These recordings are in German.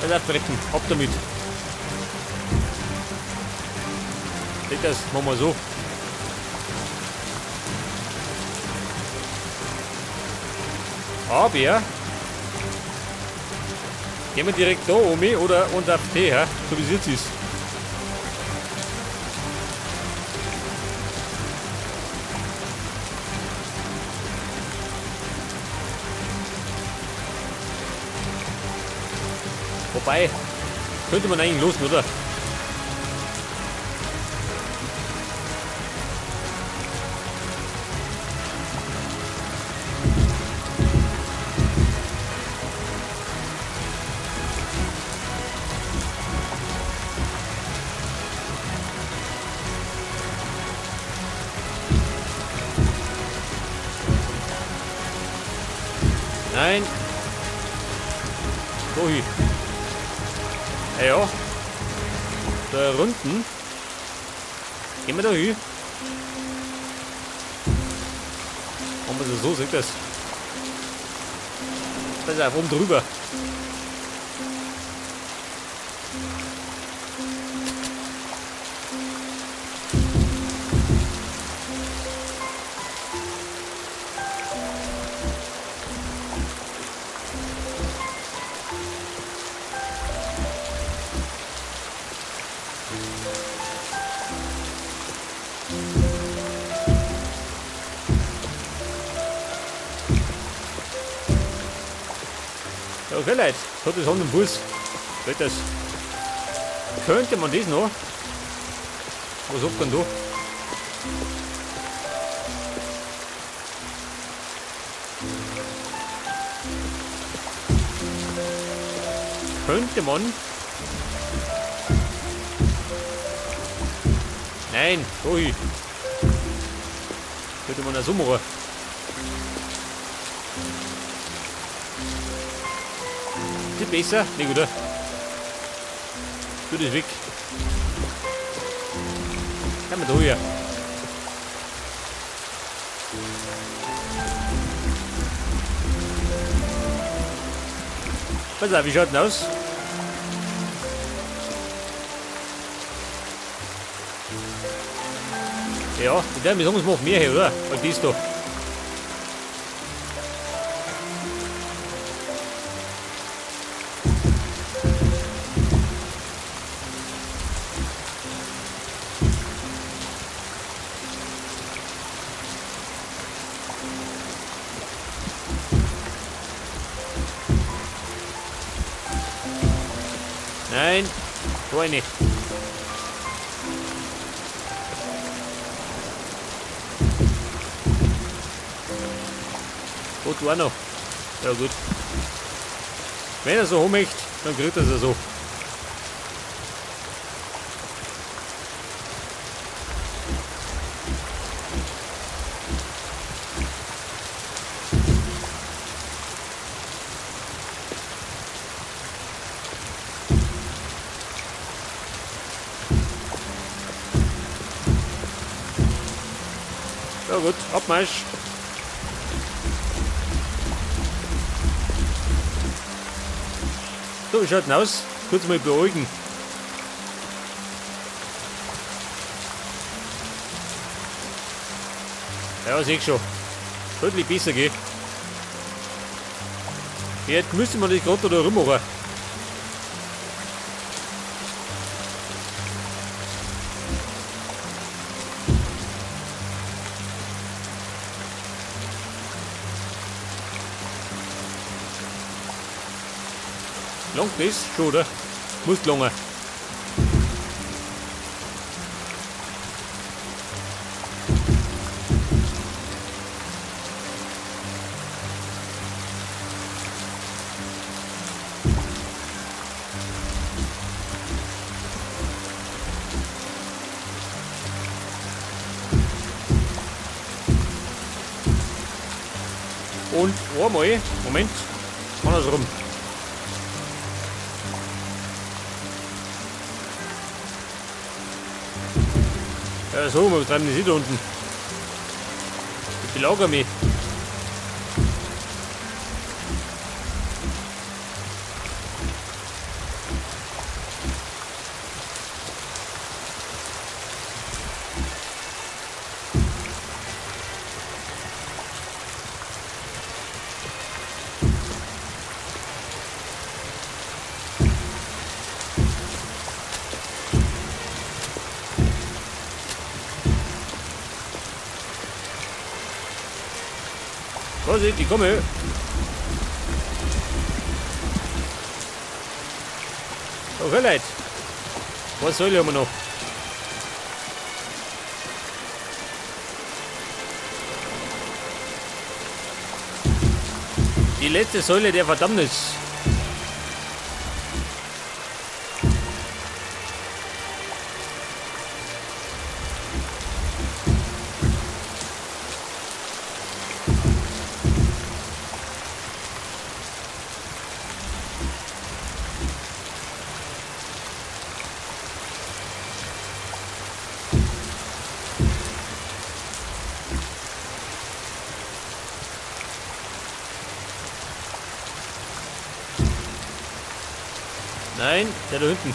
Also abretten, ab damit. Seht das, machen wir so. Aber gehen wir direkt da um oder und auf T, so wie es jetzt ist. Wobei, könnte man eigentlich losen, oder? Nein. So hin. Ja. Da runden. Gehen wir da hin. Machen wir das so, seht das. Das ist einfach oben drüber. Ja, okay, Leute, so hat das Hand im Bus. Seht das. Könnte man das noch? Was sagt denn da? Könnte man? Nein, so hin. Könnte man das so machen. Ist besser? Nicht, oder? Tu das weg. Kann man da hier. Pass auf, wie schaut denn aus? Ja, ich würde sagen, es macht mehr her, oder? Als das da. Nein, so eine. Gut, du auch noch. Ja gut. Wenn er so hochmacht, dann kriegt er es so. Ja gut, Abmarsch. So, wie schaut denn aus? Kurz mal beruhigen. Ja, sehe ich schon. Deutlich besser geht. Jetzt müsste man das gerade da rummachen. Langt das schon, oder? Muss lange. Und einmal, Moment, andersrum. Ja, so, wir treiben das nicht da unten. Ich belagere mich. Vorsicht, ich komme. Okay, Leute. Was soll ich aber noch? Die letzte Säule der Verdammnis. Nein, der da hinten.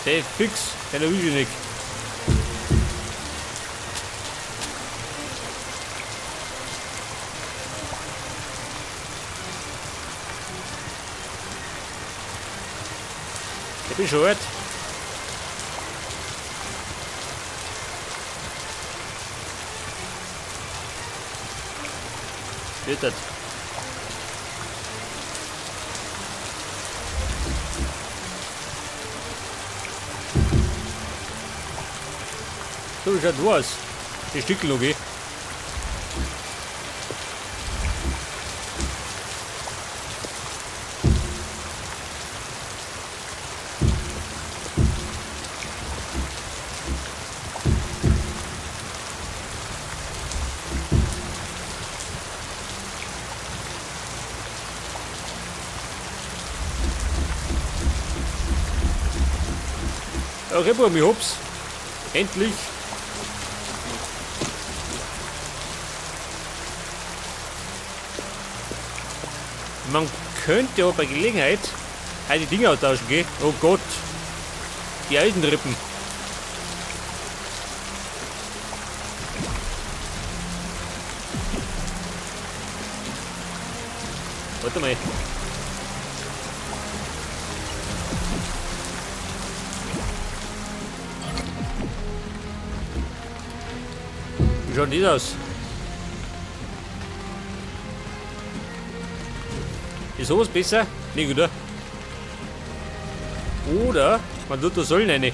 Der ist fix, der will ich nicht. Der bescheuert. Bitte. So schaut was. Die Stückel noch gehen. Okay, Buben, ich hab's. Endlich. Man könnte aber bei Gelegenheit die Dinge austauschen gehen. Oh Gott. Die Eisenrippen. Warte mal. Wie schaut das aus? Ist sowas besser? Nicht, oder? Oder man tut da Säulen rein.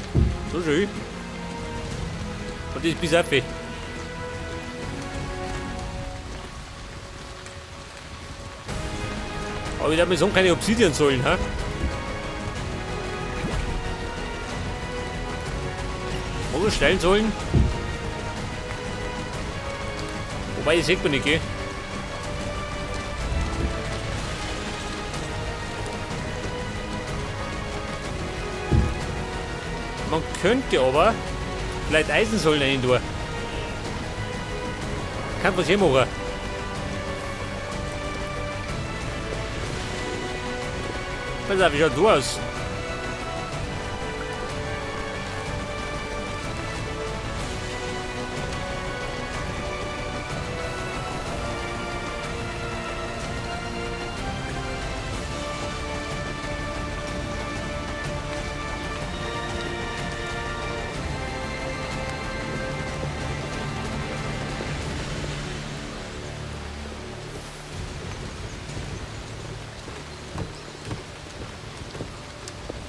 So schön. Und das ist bis auf. Aber ich darf mir sagen, keine Obsidian-Säulen, ha? Oder Steinsäulen? Wobei, das sieht man nicht, gell? Man könnte aber vielleicht Eisensäulen rein tun. Kann man hier machen. Pass auf, wie schaut das aus?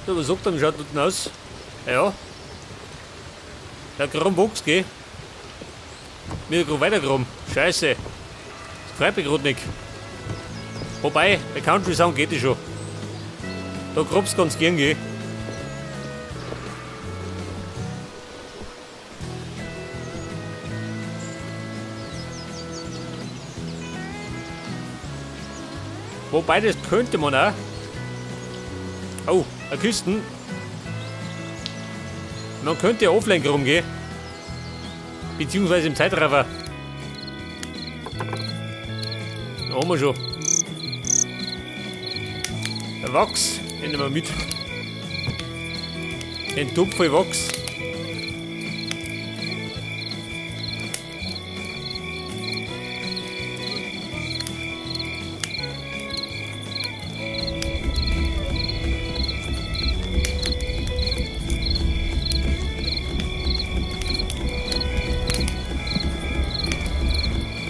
So, was sagt er? Wie schaut das denn aus? Ja. Der Kram wächst, gell? Mir gerade weitergekommen. Scheiße. Das freut mich gerade nicht. Wobei, bei Country Sound geht es schon. Da grobst ganz gern, gell? Wobei, das könnte man auch. Oh, eine Küsten. Man könnte ja offline rumgehen. Beziehungsweise im Zeitraffer. Da haben wir schon. Der Wachs, den nehmen wir mit. Den Topf voll Wachs.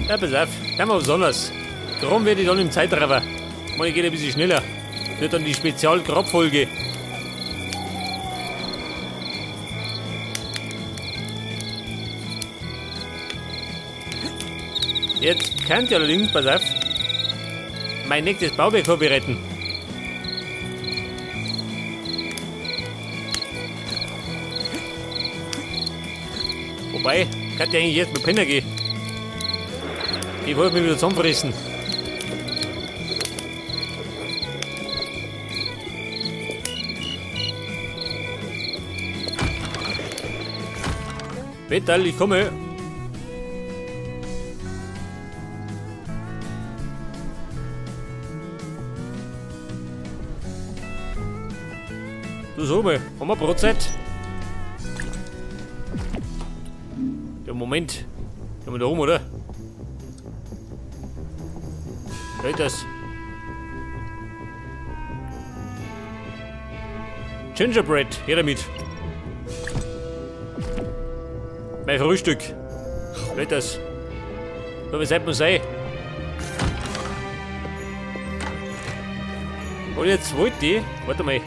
Ja, pass auf. Dann mal was anderes. Darum werde ich dann im Zeitraffer. Mal geht ein bisschen schneller. Wird dann die Spezial-Grabfolge. Jetzt könnt ihr allerdings, pass auf, mein nächstes Bauwerk vorbereiten. Wobei, kann ja eigentlich jetzt mit Penner gehen. Ich wollte mich wieder zusammenfressen. Petal, ich komme. Du so mal, haben wir Brotzeit? Ja, Moment. Haben wir da oben, oder? Wer ist das? Gingerbread, her damit. Mein Frühstück. Wer ist das? Ja, was sollte man sein? Und jetzt wollte ich. Warte mal.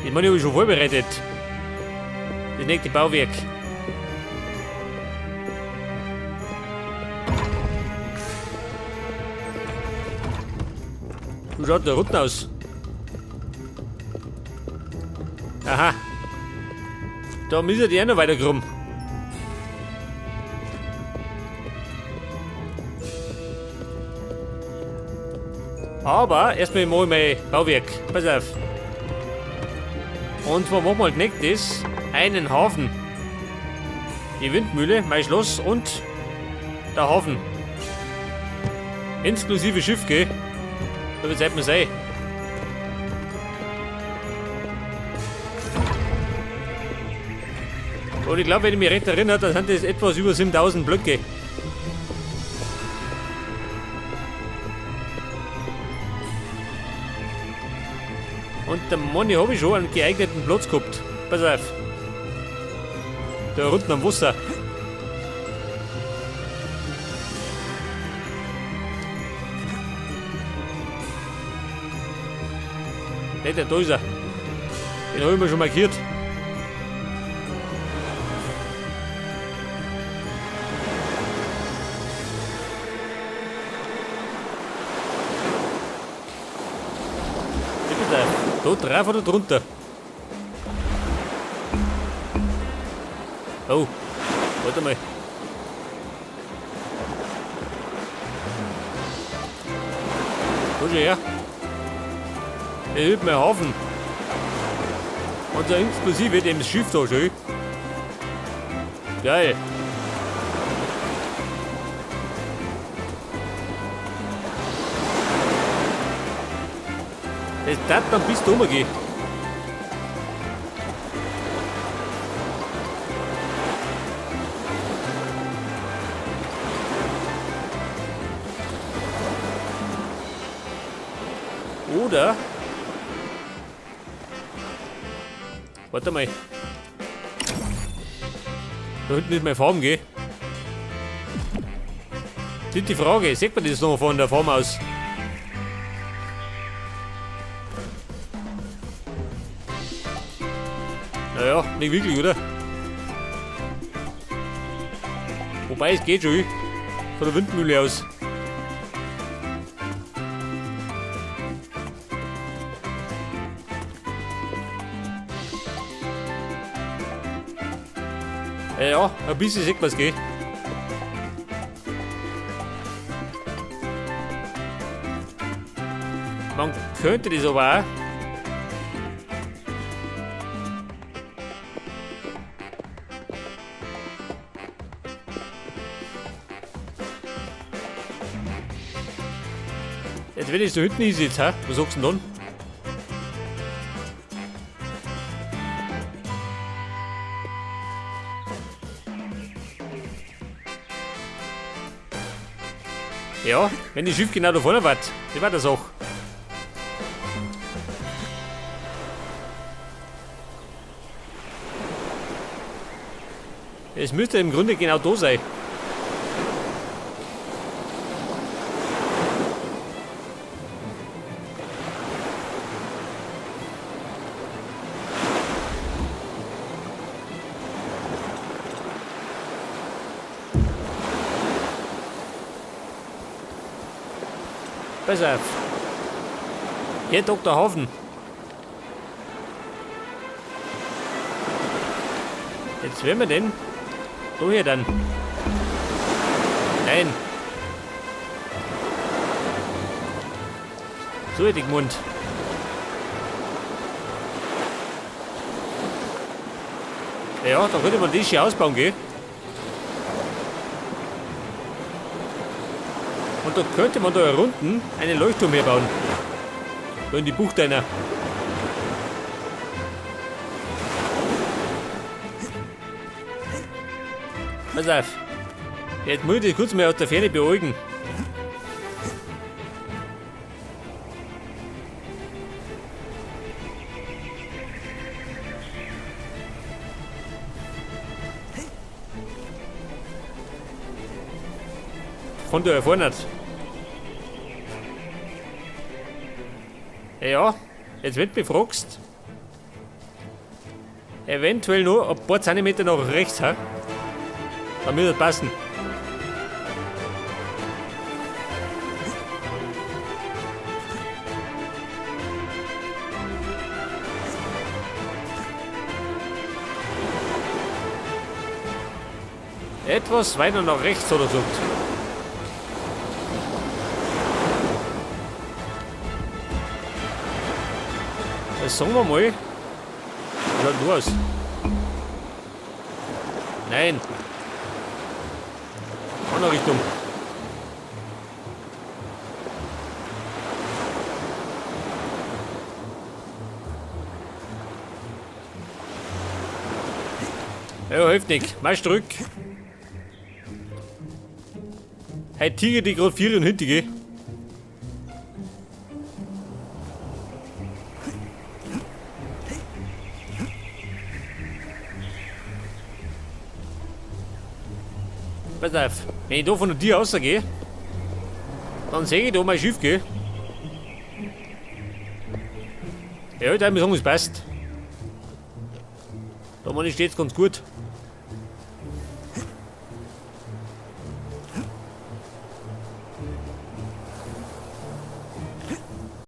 Ich meine, ich habe schon vorbereitet. Das nächste Bauwerk. So schaut der Rutten aus. Aha. Da müsst ihr auch noch weiter krumm. Aber erstmal mal mein Bauwerk. Pass auf. Und zwar machen wir als nächstes einen Hafen. Die Windmühle, mein Schloss und der Hafen. Inklusive Schiff, gell? So wie sollte man sein. Und ich glaube, wenn ich mich recht erinnere, dann sind das etwas über 7000 Blöcke. Und der Money habe ich schon einen geeigneten Platz gehabt. Pass auf. Da unten am Wasser. Nicht, da ist er. Den habe ich mir schon markiert. Da drauf oder drunter? Oh, warte mal. Wo ist er her? Er hilft mir Hafen. Und so inklusive dem Schiff da schön. Geil. Das darf dann bis da gehen. Oder? Warte mal. Da hinten ist meine Farm, gell? Das ist die Frage, sieht man das noch von der Farm aus? Naja, nicht wirklich, oder? Wobei, es geht schon von der Windmühle aus. Ja, ein bisschen sieht man es, gell? Man könnte das aber auch. Jetzt wenn ich so hinten hinsitze, ha? Was sagst du denn dann? Ja, wenn das Schiff genau da vorne war, das war das auch. Es müsste im Grunde genau da sein. Pass auf. Hier, Dr. Hafen. Jetzt werden wir denn? Du hier dann. Nein. So hätte ich Mund. Ja, da könnte man das hier ausbauen, gell? Und da könnte man da unten einen Leuchtturm herbauen. Da in die Bucht einer. Pass auf. Jetzt muss ich das kurz mal aus der Ferne beäugen. Von da vorne. Ja, jetzt wenn du mich fragst, eventuell nur ein paar Zentimeter nach rechts, ha? Dann würde das passen. Etwas weiter nach rechts, hat er gesagt. Das sagen wir mal. Schaut nur aus. Nein. Andere Richtung. Ja, hilft nicht. Marsch zurück. Heute tiger die gerade 4 und hinten gehen. Pass auf, wenn ich da von dir rausgehe, dann sehe ich da mein Schiff, gell? Ja, da muss sagen, es passt. Da meine ich steht's ganz gut.